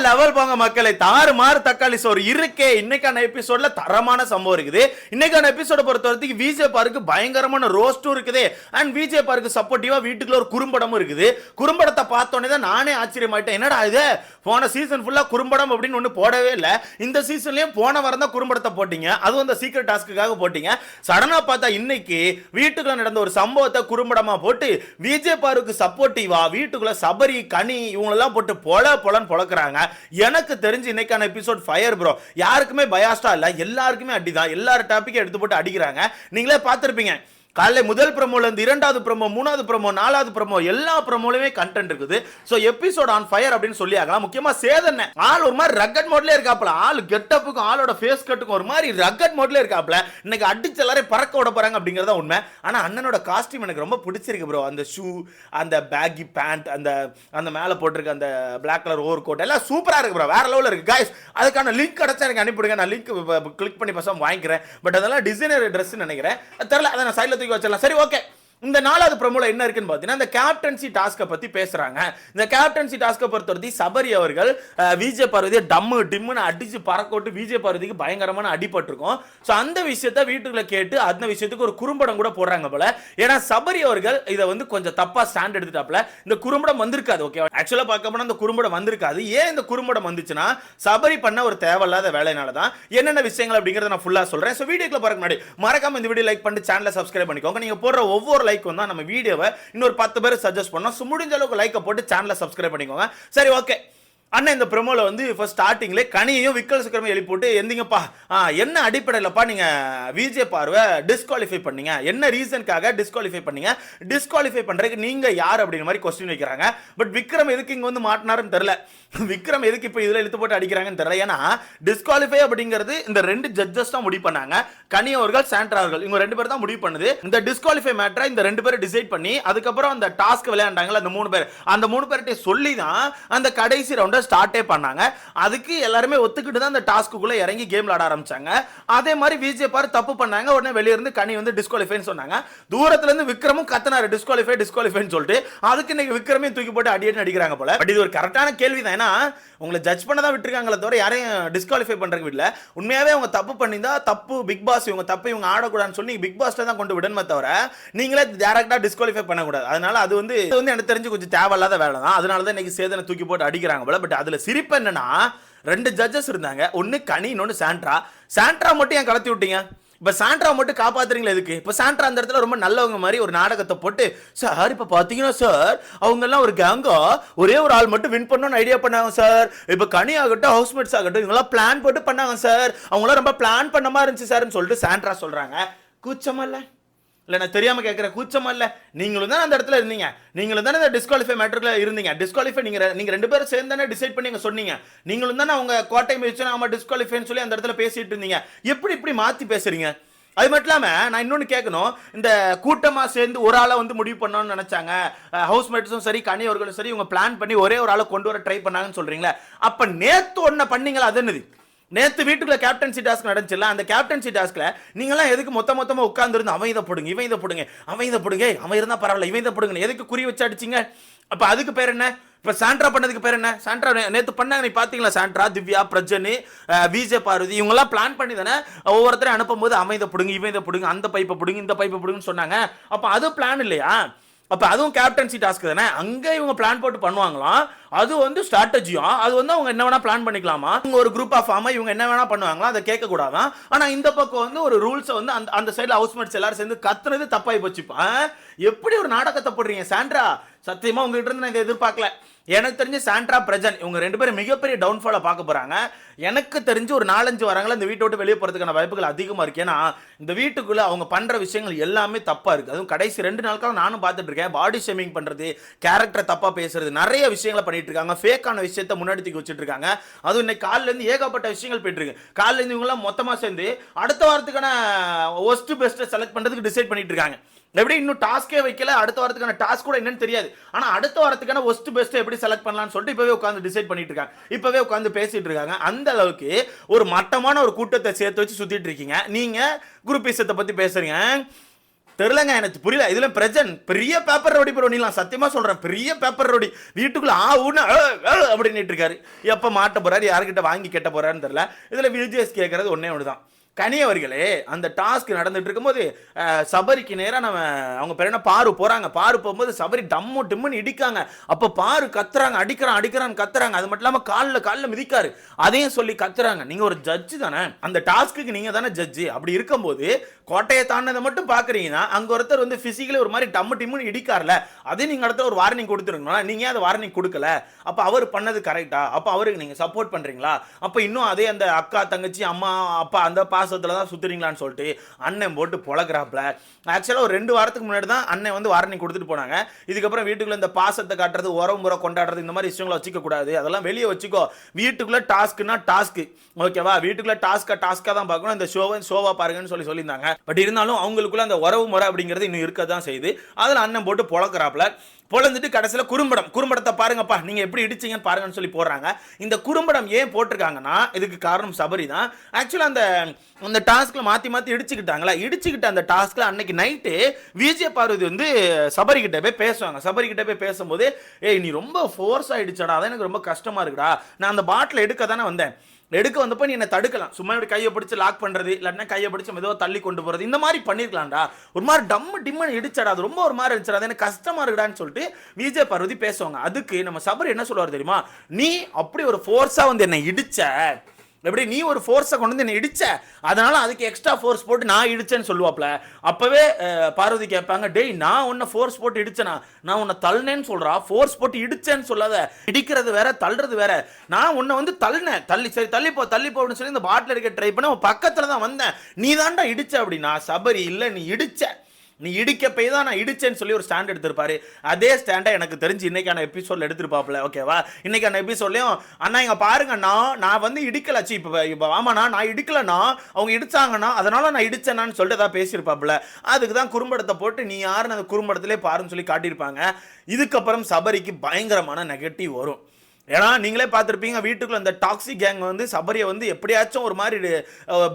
Level போங்க மக்களை. தாறுமாறு தக்காளி சோறு இருக்கே. இன்னைக்கான எபிசோட்ல தரமான சம்பவம் இருக்குது. இன்னைக்கான எபிசோட பொறுத்த வரைக்கும் விஜய் பாருக்கு பயங்கரமான ரோஸ்டும் இருக்குது. அண்ட் விஜய் பாருக்கு சப்போர்ட்டிவா வீட்டுக்குள்ள ஒரு குறும்படமும் இருக்குது. குறும்படத்தை பார்த்தோன்னே தான் நானே ஆச்சரியமாயிட்டேன். என்னடா இது, போன சீசன் ஃபுல்லா குறும்படம் அப்படின்னு ஒன்று போடவே இல்லை. இந்த சீசன்லயும் போன வாரம் தான் குறும்படத்தை போட்டீங்க, அதுவும் அந்த சீக்ரெட் டாஸ்க்குக்காக போட்டீங்க. சடனா பார்த்தா இன்னைக்கு வீட்டுக்குள்ள நடந்த ஒரு சம்பவத்தை குறும்படமா போட்டு விஜய் பாருக்கு சப்போர்ட்டிவா வீட்டுக்குள்ள சபரி கனி இவங்களெல்லாம் போட்டு பொலன்னு பொழக்கிறாங்க. எனக்கு தெரிஞ்சு இன்னைக்கான எபிசோட் ஃபயர் ப்ரோ. யாருக்குமே பயாஸ்டா இல்ல, எல்லாருக்குமே அடிதான். எல்லாரும் டாபிக்கை எடுத்து போட்டு அடிக்கிறாங்க. நீங்களே பார்த்திருப்பீங்க. காலை முதல் ப்ரோமோல இருந்து இரண்டாவது ப்ரோமோ, மூணாவது ப்ரோமோ, நாலாவது ப்ரோமோ எல்லா ப்ரோமோலயுமே கண்டென்ட் இருக்குது. சோ எபிசோட் ஆன் ஃபயர் அப்படின்னு சொல்லி ஆகலாம். முக்கியமா சேதன் ஆள் ஒரு மாதிரி ரக்கட் மோட்ல இருக்காப்ல. ஆள் கெட்டப்புக்கும் ஆளோட ஃபேஸ் கட்டுக்கும் ஒரு மாதிரி ரக்கட் மோட்ல இருக்காப்ல. இன்னைக்கு அடிச்சு எல்லாரும் பறக்க விட போறாங்க அப்படிங்கறத உண்மை. ஆனா அண்ணனோட காஸ்டியூம் எனக்கு ரொம்ப பிடிச்சிருக்கு ப்ரோ. அந்த ஷூ, அந்த பேக்கி பேண்ட், அந்த அந்த மேல போட்டிருக்க அந்த பிளாக் கலர் ஓவர் கோட் எல்லாம் சூப்பரா இருக்கு ப்ரோ. வேற லெவல்ல இருக்கு गाइस. அதுக்கான லிங்க் கிடைச்சா எனக்கு அனுப்பிடுங்க. நான் லிங்க் கிளிக் பண்ணி பசங்க வாங்கிக்கிறேன். பட் அதெல்லாம் டிசைனர் ட்ரெஸ் நினைக்கிறேன். தெரியல, அதை நான் சைடுல தூக்கி வச்சிடலாம். சரி, ஓகே. இந்த நாலாவது ப்ரோமோல என்ன இருக்குன்னு பார்த்தீங்கன்னா இந்த கேப்டன்சி டாஸ்கை பத்தி பேசுறாங்க. இந்த கேப்டன்சி டாஸ்கை பொறுத்தவரை சபரி அவர்கள் விஜய் பார்வதியை டம்மு டிம்முன்னு அடிச்சு பறக்கோட்டு விஜய் பார்வதிக்கு பயங்கரமான அடிபட்டிருக்கும். ஸோ அந்த விஷயத்த வீட்டுக்குள்ள கேட்டு அந்த விஷயத்துக்கு ஒரு குறும்படம் கூட போடுறாங்க போல. ஏன்னா சபரி அவர்கள் இதை வந்து கொஞ்சம் தப்பா ஸ்டாண்ட் எடுத்துட்டாப்ல. இந்த குறும்படம் வந்திருக்காது. ஓகே, ஆக்சுவலா பார்க்க போனா இந்த குறும்படம் வந்திருக்காது. ஏன் இந்த குறும்படம் வந்துச்சுன்னா சபரி பண்ண ஒரு தேவையில்லாத வேலைனால தான். என்னென்ன விஷயங்கள் அப்படிங்கறத நான் ஃபுல்லா சொல்றேன். ஸோ வீடியோக்குள்ள பாருங்க முன்னாடி மறக்காம இந்த வீடியோ லைக் பண்ணி சேனலை சப்ஸ்கிரைப் பண்ணிக்கோங்க. நீங்க போடுற ஒவ்வொரு லைக் வந்தா நம்ம வீடியோவை இன்னொரு 10 பேர் சஜஸ்ட் பண்ணோம். முடிஞ்ச அளவுக்கு லைக் போட்டு சேனலை சப்ஸ்கிரைப் பண்ணிக்கோங்க. சரி, ஓகே. அண்ணன் இந்த ப்ரோமோல வந்து ஃபர்ஸ்ட் ஸ்டார்டிங்ல கனியையும் விக்கல் சக்கரமே எழுப்பி போட்டு எந்திங்கப்பா, என்ன அடிப்படையிலப்பா நீங்க விஜய் பார்வை டிஸ்குவாலிஃபை பண்ணீங்க, என்ன ரீசனுக்காக டிஸ்குவாலிஃபை பண்ணீங்க, டிஸ்குவாலிஃபை பண்றதுக்கு நீங்க யார் அப்படிங்கிற மாதிரி கொஸ்டின் வைக்கிறாங்க. பட் விக்ரம் எதுக்கு இங்க வந்து மாட்டினாருன்னு தெரியல. விக்ரம் எதுக்கு இப்போ இதுல இழுத்து போட்டு அடிக்கிறாங்கன்னு தெரியல. ஏன்னா டிஸ்குவாலிஃபை அப்படிங்கிறது இந்த ரெண்டு ஜட்ஜஸ் தான் முடிவு பண்ணாங்க. கனி அவர்கள், சாண்ட்ரா அவர்கள், இவங்க ரெண்டு பேர் தான் முடிவு பண்ணுது. இந்த டிஸ்குவாலிஃபை மேட்டரை இந்த ரெண்டு பேரும் டிசைட் பண்ணி அதுக்கப்புறம் அந்த டாஸ்க் விளையாண்டாங்கல அந்த மூணு பேர்கிட்ட சொல்லி தான் அந்த கடைசி ரவுண்ட ஸ்டார்ட்டே பண்ணாங்க. அதுக்கு எல்லாருமே ஒத்துக்கிட்டு தான் அந்த டாஸ்க்குள்ள இறங்கி கேம் விளையாட ஆரம்பிச்சாங்க. அதே மாதிரி விஜய் பார் தப்பு பண்ணாங்க. உடனே வெளிய இருந்து கனி வந்து டிஸ்குவாலிஃபைன்னு சொன்னாங்க. தூரத்துல இருந்து விக்ரமும் கத்துனாரு டிஸ்குவாலிஃபைன்னு சொல்லிட்டு. அதுக்கு இன்னைக்கு விக்ரமே தூக்கி போட்டு அடியேன்னு அடிக்கிறாங்க போல. பட் இது ஒரு கரெக்டான கேள்வி தான். ஏன்னா உங்களை ஜட்ஜ் பண்ண தான் விட்டுருக்காங்களே தவிர யாரையும் டிஸ்குவாலிஃபை பண்றதுக்கு விடல. உண்மையாவே அவங்க தப்பு பண்ணியிருந்தா தப்பு பிக் பாஸ் இவங்க தப்பு இவங்க ஆடக்கூடாதுன்னு சொல்லி பிக் பாஸ்ல தான் கொண்டு விடணுமே தவிர நீங்களே டைரக்டா டிஸ்குவாலிஃபை பண்ணக்கூடாது. அதனால அது வந்து எனக்கு தெரிஞ்சு கொஞ்சம் தேவையில்லாத வேலை தான். அதனால தான் இன்னைக்கு சேதனை தூக்கி போட்டு அடிக்கிறாங்க போல. பட் அதுல சிரிப்பு என்னன்னா, ரெண்டு ஜட்ஜஸ் இருந்தாங்க. ஒன்னு கனி, இன்னொன்னு சாண்ட்ரா மட்டும் ஏன் கலத்தி விட்டீங்க? இப்ப சாண்ட்ரா மட்டும் காப்பாத்துறீங்களா எதுக்கு? இப்ப சாண்ட்ரா அந்த இடத்துல ரொம்ப நல்லவங்க மாதிரி ஒரு நாடகத்தை போட்டு, சார் இப்ப பாத்தீங்கன்னா சார் அவங்க எல்லாம் ஒரு கேங்கா ஒரே ஒரு ஆள் மட்டும் வின் பண்ணணும்னு ஐடியா பண்ணாங்க சார். இப்ப கனி ஆகட்டும், ஹவுஸ்மேட்ஸ் ஆகட்டும், இவங்கெல்லாம் பிளான் போட்டு பண்ணாங்க சார். அவங்களாம் ரொம்ப பிளான் பண்ண மாதிரி இருந்துச்சு சார்ன்னு சொல்லிட்டு சாண்ட்ரா சொல்றாங்க. கூச்சமா இல்ல? இல்ல நான் தெரியாம கேட்கிறேன், கூச்சமா இல்ல? நீங்களும் தான் அந்த இடத்துல இருந்தீங்க, நீங்களும் தானே இந்த டிஸ்குவாலிஃபை மேட்டர்ல இருந்தீங்க. டிஸ்குவாலிஃபை நீங்க ரெண்டு பேரும் சேர்ந்து தானே டிசைட் பண்ணி சொன்னீங்க. நீங்களும் தானே அவங்க கோட்டை மிதிச்சு நாம டிஸ்குவாலிஃபைன்னு சொல்லி அந்த இடத்துல பேசிட்டு இருந்தீங்க. எப்படி இப்படி மாத்தி பேசுறீங்க? அது மட்டும் இல்லாம நான் இன்னொன்னு கேட்கணும். இந்த கூட்டமா சேர்ந்து ஒரு ஆளை வந்து முடிவு பண்ணணும்னு நினைச்சாங்க, ஹவுஸ்மேட்ஸும் சரி கனி அவர்களும் சரி, இவங்க பிளான் பண்ணி ஒரே ஒரு ஆளை கொண்டு வர ட்ரை பண்ணாங்கன்னு சொல்றீங்களா? அப்ப நேத்து ஒன்ன பண்ணீங்களா? அது என்னது? நேத்து வீட்டுக்குள்ள கேப்டன்சி டாஸ்க் நடந்துச்சுல, அந்த கேப்டன்சி டாஸ்க்ல நீங்களாம் எதுக்கு மொத்தமா உட்கார்ந்து அவன் இதை போடுங்க, இவன் இதை போடுங்க, அவன் இருந்தா பரவாயில்ல, இவன் இதை போடுங்க, எதுக்கு குறி வச்சு அடிச்சிங்க? அப்ப அதுக்கு பேர் என்ன? இப்ப சாண்ட்ரா பண்ணதுக்கு பேர் என்ன? சாண்ட்ரா நேத்து பண்ணாங்க, நீ பாத்தீங்களா? சாண்ட்ரா, திவ்யா, பிரஜன், விஜய் பார்வதி இவங்க எல்லாம் பிளான் பண்ணி தானே ஒவ்வொருத்தரையும் அனுப்பும் போது அவன் இதை போடுங்க, இவன் இதை போடுங்க, அந்த பைப்பை போடுங்க, இந்த பைப்பை போடுங்கன்னு சொன்னாங்க. அப்ப அது பிளான் இல்லையா? அப்ப அதுவும் கேப்டன்சி டாஸ்க் தானே. அங்க இவங்க பிளான் போட்டு பண்ணுவாங்களாம். அது வந்து ஸ்ட்ராட்டஜியும், அது வந்து அவங்க என்ன வேணா பிளான் பண்ணிக்கலாமா? இவங்க ஒரு குரூப் ஆஃப் ஆமா இவங்க என்ன வேணா பண்ணுவாங்களா, அதை கேட்க கூடாதான். ஆனா இந்த பக்கம் வந்து ஒரு ரூல்ஸ் வந்து அந்த சைடுல ஹவுஸ்மேட்ஸ் எல்லாரும் சேர்ந்து கத்துனது தப்பாய் போச்சுப்பா. எப்படி ஒரு நாடகத்தை போடுறீங்க சாண்ட்ரா? சத்தியமா உங்ககிட்ட இருந்து நான் இதை எதிர்பார்க்கல. எனக்கு தெரிஞ்சு சாண்ட்ரா, பிரஜன் இவங்க ரெண்டு பேரும் மிகப்பெரிய டவுன்ஃபாலை பார்க்க போறாங்க. எனக்கு தெரிஞ்சு ஒரு 4-5 வாரங்களா இந்த வீட்டை விட்டு வெளியே போறதுக்கான வாய்ப்புகள் அதிகமா இருக்கு. ஏன்னா இந்த வீட்டுக்குள்ள அவங்க பண்ற விஷயங்கள் எல்லாமே தப்பா இருக்கு. அதுவும் கடைசி 2 நாட்களா நானும் பார்த்துட்டு இருக்கேன். பாடி ஷேமிங் பண்றது, கேரக்டர் தப்பா பேசுறது, நிறைய விஷயங்களை பண்ணிட்டு இருக்காங்க. ஃபேக்கான விஷயத்தை முன்னாடி தூக்கி வச்சுட்டு இருக்காங்க. அதுவும் இன்னைக்கு காலையில இருந்து ஏகப்பட்ட விஷயங்கள் போயிட்டு இருக்கு. காலையில இருந்து இவங்க எல்லாம் மொத்தமா சேர்ந்து அடுத்த வாரத்துக்கான ஒஸ்ட் பெஸ்ட் செலக்ட் பண்றதுக்கு டிசைட் பண்ணிட்டு இருக்காங்க. எப்படி இன்னும் டாஸ்கே வைக்கல, அடுத்த வாரத்துக்கான டாஸ்க் கூட என்னன்னு தெரியாது. ஆனா அடுத்த வாரத்துக்கான ஒஸ்ட் பெஸ்ட் எப்படி செலக்ட் பண்ணலாம்னு சொல்லிட்டு இப்பவே உட்கார்ந்து டிசைட் பண்ணிட்டு இருக்காங்க, இப்பவே உட்கார்ந்து பேசிட்டு இருக்காங்க. அந்த அளவுக்கு ஒரு மட்டமான ஒரு கூட்டத்தை சேர்த்து வச்சு சுத்திட்டு இருக்கீங்க. நீங்க குரூப்பிசத்தை பத்தி பேசுறீங்க. தெரியலங்க, எனக்கு புரியல. இதுல பிரஜன் பெரிய பேப்பர் ரோடி பண்ணிடலாம், சத்தியமா சொல்றேன், பெரிய பேப்பர் ரோடி. வீட்டுக்குள்ள அப்படின்னு இருக்காரு. எப்ப மாட்ட போறாரு, யாருக்கிட்ட வாங்கி கெட்ட போறாருன்னு தெரியல. இதுல விஜேஎஸ் கேட்கறது ஒன்னே ஒண்ணுதான். கனி அவர்களே, அந்த டாஸ்க் நடந்துட்டு இருக்கும்போது சபரிக்கு நேரம் நம்ம அவங்க பேர் என்ன பாரு போறாங்க. பாரு போகும்போது சபரி டம்மு டிம்முன்னு இடிக்காங்க. அப்ப பாரு கத்துறாங்க, அடிக்கிறான் கத்துறாங்க. அது மட்டும் இல்லாம காலில் மிதிக்காரு. அதையும் சொல்லி கத்துறாங்க. நீங்க ஒரு ஜட்ஜு தானே, அந்த டாஸ்க்கு நீங்க தானே ஜட்ஜு. அப்படி இருக்கும்போது கோட்டையை தாண்டதை மட்டும் பாக்குறீங்கன்னா அங்க ஒருத்தர் வந்து பிசிக்கலி ஒரு மாதிரி டம்மு டிம்முன்னு இடிக்கார்ல, அதே நீங்க இடத்துல ஒரு வார்னிங் கொடுத்துருக்கணும். நீங்க அதை வார்னிங் கொடுக்கல. அப்ப அவர் பண்ணது கரெக்டா? அப்ப அவருக்கு நீங்க சப்போர்ட் பண்றீங்களா? அப்ப இன்னும் அதே அந்த அக்கா தங்கச்சி அம்மா அப்பா அந்த பாசத்துல தான் சுத்துறீங்களான்னு சொல்லிட்டு அண்ணன் போட்டு பொழக்கிறாப்ல. ஆக்சுவலா ஒரு 2 வாரத்துக்கு முன்னாடி தான் அண்ணன் வந்து வார்னிங் கொடுத்துட்டு போனாங்க. இதுக்கப்புறம் வீட்டுக்குள்ள இந்த பாசத்தை காட்டுறது, உறவு முறை கொண்டாடுறது, இந்த மாதிரி விஷயங்களை வச்சுக்க கூடாது. அதெல்லாம் வெளியே வச்சுக்கோ. வீட்டுக்குள்ள டாஸ்க்னா டாஸ்க், ஓகேவா? வீட்டுக்குள்ள டாஸ்கா தான் பார்க்கணும். இந்த ஷோவா பாருங்கன்னு சொல்லியிருந்தாங்க. பட் இருந்தாலும் அவங்களுக்குள்ள அந்த உறவு முறை அப்படிங்கிறது இன்னும் இருக்க தான் செய்யுது. அதில் அண்ணன் போட்டு பொழக்கிறாப்ல. பொழந்துட்டு கடைசியில் குறும்படத்தை பாருங்கப்பா, நீங்க எப்படி இடிச்சீங்கன்னு பாருங்கன்னு சொல்லி போடுறாங்க. இந்த குறும்படம் ஏன் போட்டிருக்காங்கன்னா இதுக்கு காரணம் சபரி தான். ஆக்சுவலா அந்த டாஸ்க்ல மாத்தி இடிச்சுக்கிட்டாங்களா, இடிச்சுக்கிட்ட அந்த டாஸ்க்ல அன்னைக்கு நைட்டு விஜய் பார்வதி வந்து சபரி கிட்ட போய் பேசுவாங்க. சபரி கிட்ட போய் பேசும்போது, ஏய் நீ ரொம்ப ஃபோர்ஸ் ஆயிடுச்சடா, அதான் எனக்கு ரொம்ப கஷ்டமா இருக்குடா, நான் அந்த பாட்டில் எடுக்க தானே வந்தேன், எடுக்க வந்தப்ப நீ என்ன தடுக்கலாம், சும்மா இப்படி கையை பிடிச்சு லாக் பண்றது, இல்லாட்டினா கையை பிடிச்சு மெதுவா தள்ளி கொண்டு போறது, இந்த மாதிரி பண்ணிருக்கலாம்டா, ஒரு மாதிரி டம்மு டிம்மன் இடிச்சடா, அது ரொம்ப ஒரு மாதிரி இருந்துச்சு, அது எனக்கு கஷ்டமா இருக்குடான்னு சொல்லிட்டு விஜய் பார்வதி பேசுவாங்க. அதுக்கு நம்ம சபரி என்ன சொல்லுவார் தெரியுமா, நீ அப்படி ஒரு ஃபோர்ஸா வந்து என்ன இடிச்ச, எப்படி நீ ஒரு ஃபோர்ஸை கொண்டு வந்து என்ன இடிச்ச, அதனால அதுக்கு எக்ஸ்ட்ரா ஃபோர்ஸ் போட்டு நான் இடிச்சேன்னு சொல்லுவாப்ல. அப்பவே பார்வதி கேட்பாங்க, டேய் நான் உன்னை ஃபோர்ஸ் போட்டு இடிச்சேனா, நான் உன்னை தள்ளினேன்னு சொல்றா, ஃபோர்ஸ் போட்டு இடிச்சேன்னு சொல்லாத, இடிக்கிறது வேற தள்ளுறது வேற. நான் உன்னை வந்து தள்ளினேன், சரி தள்ளிப்போ அப்படின்னு சொல்லி இந்த பாட்டில் எடுக்க ட்ரை பண்ண உன் பக்கத்துல தான் வந்தேன், நீ தான்டா இடிச்ச அப்படின்னா. சபரி இல்ல நீ இடிச்ச, நீ இடிக்க போய் தான் நான் இடிச்சேன்னு சொல்லி ஒரு ஸ்டாண்ட் எடுத்திருப்பாரு. அதே ஸ்டாண்டை எனக்கு தெரிஞ்சு இன்னைக்கான எபிசோட்ல எடுத்துருப்பாப்ல, ஓகேவா? இன்னைக்கான எபிசோட்லயும் அண்ணா இங்க பாருங்கண்ணா, நான் வந்து இடிக்கலாச்சு, இப்போ ஆமாண்ணா நான் இடிக்கலண்ணா, அவங்க இடிச்சாங்கண்ணா அதனால நான் இடிச்சேனான்னு சொல்லிட்டு ஏதாவது பேசியிருப்பாப்ல. அதுக்கு தான் குறும்படத்தை போட்டு நீ யாருன்னு அந்த குறும்படத்திலே பாருன்னு சொல்லி காட்டியிருப்பாங்க. இதுக்கப்புறம் சபரிக்கு பயங்கரமான நெகட்டிவ் வரும். ஏன்னா நீங்களே பார்த்துருப்பீங்க, வீட்டுக்குள்ள இந்த டாக்ஸிக் கேங் வந்து சபரியை வந்து எப்படியாச்சும் ஒரு மாதிரி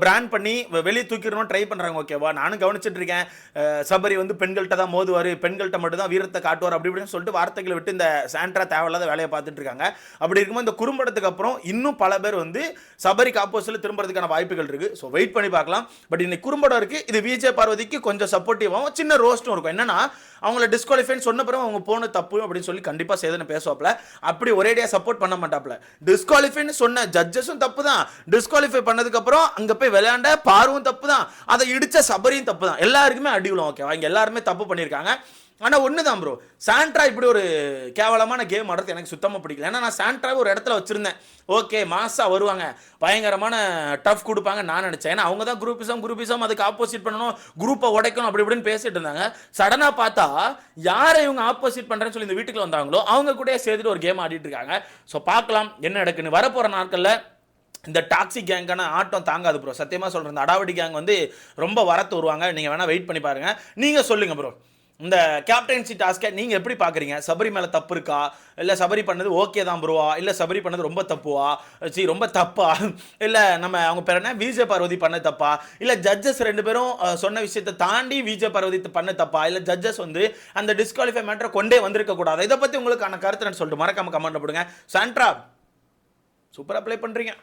பிராண்ட் பண்ணி வெளியே தூக்கிடணும் ட்ரை பண்ணுறாங்க, ஓகேவா? நானும் கவனிச்சுட்டு இருக்கேன். சபரி வந்து பெண்கள்கிட்ட தான் மோதுவார், பெண்கள்கிட்ட மட்டும் தான் வீரத்தை காட்டுவார், அப்படி இப்படின்னு சொல்லிட்டு வார்த்தைகளை விட்டு இந்த சாண்ட்ரா தேவையில்லாத வேலையை பார்த்துட்டு இருக்காங்க. அப்படி இருக்கும்போது இந்த குறும்படத்துக்கு அப்புறம் இன்னும் பல பேர் வந்து சபரிக்கு ஆப்போசிட்ல திரும்புறதுக்கான வாய்ப்புகள் இருக்கு. ஸோ வெயிட் பண்ணி பார்க்கலாம். பட் இன்னைக்கு குறும்படம் இருக்கு, இது விஜய் பார்வதிக்கு கொஞ்சம் சப்போர்ட்டிவாகவும் சின்ன ரோஸ்ட்டும் இருக்கும். என்னன்னா அவங்கள டிஸ்குவாலிஃபைன்னு சொன்ன பிறகு அவங்க போன தப்பு அப்படின்னு சொல்லி கண்டிப்பாக சேதனை பேசுவாப்ல. அப்படி ஒரேடியாக சப்போர்ட் பண்ண மாட்டாப்ல. டிஸ்குவாலிஃபைன்னு சொன்ன ஜட்ஜஸும் தப்பு தான், டிஸ்குவாலிஃபை பண்ணதுக்கு அப்புறம் அங்கே போய் விளையாண்ட பார்வும் தப்பு தான், அதை இடிச்ச சபரியும் தப்பு தான். எல்லாருக்குமே அடி விழும், ஓகேவா? இங்கே எல்லாருமே தப்பு பண்ணியிருக்காங்க. ஆனால் ஒன்று தான் ப்ரோ, சாண்ட்ரா இப்படி ஒரு கேவலமான கேம் ஆடுறது எனக்கு சுத்தமாக பிடிக்கல. ஏன்னா நான் சாண்ட்ராவை ஒரு இடத்துல வச்சுருந்தேன், ஓகே மாஸாக வருவாங்க, பயங்கரமான டஃப் கொடுப்பாங்க நான் நினச்சேன். ஏன்னா அவங்க தான் குரூப்பிசம் அதுக்கு ஆப்போசிட் பண்ணணும், குரூப்பை உடைக்கணும் அப்படி இப்படின்னு பேசிட்டு இருந்தாங்க. சடனாக பார்த்தா யாரை இவங்க ஆப்போசிட் பண்ணுறேன்னு சொல்லி இந்த வீட்டுக்குள்ள வந்தாங்களோ அவங்க கூட சேர்த்துட்டு ஒரு கேம் ஆடிட்டு இருக்காங்க. ஸோ பார்க்கலாம் என்ன நடக்குன்னு. வரப்போகிற நாட்களில் இந்த டாக்ஸிக் கேங்கான ஆட்டம் தாங்காது ப்ரோ, சத்தியமாக சொல்கிறேன். இந்த அடாவடி கேங் வந்து ரொம்ப வரத்து வருவாங்க. நீங்கள் வேணால் வெயிட் பண்ணி பாருங்கள். நீங்கள் சொல்லுங்கள் ப்ரோ, இந்த கேப்டன்சி டாஸ்கை நீங்கள் எப்படி பார்க்குறீங்க? சபரி மேலே தப்பு இருக்கா, இல்லை சபரி பண்ணது ஓகே தான் ப்ரோவா, இல்லை சபரி பண்ணது ரொம்ப தப்புவா, ரொம்ப தப்பா, இல்லை நம்ம அவங்க பேர் என்ன விஜய் பார்வதி பண்ண தப்பா, இல்லை ஜட்ஜஸ் 2 பேரும் சொன்ன விஷயத்தை தாண்டி விஜய் பார்வதி பண்ண தப்பா, இல்லை ஜட்ஜஸ் வந்து அந்த டிஸ்குவாலிஃபை மேட்டரை கொண்டே வந்திருக்க கூடாது? இதை பற்றி உங்களுக்கான கருத்து சொல்லிட்டு மறக்காம கமெண்ட் போடுங்க. சாண்ட்ரா சூப்பராக ப்ளே பண்ணுறீங்க.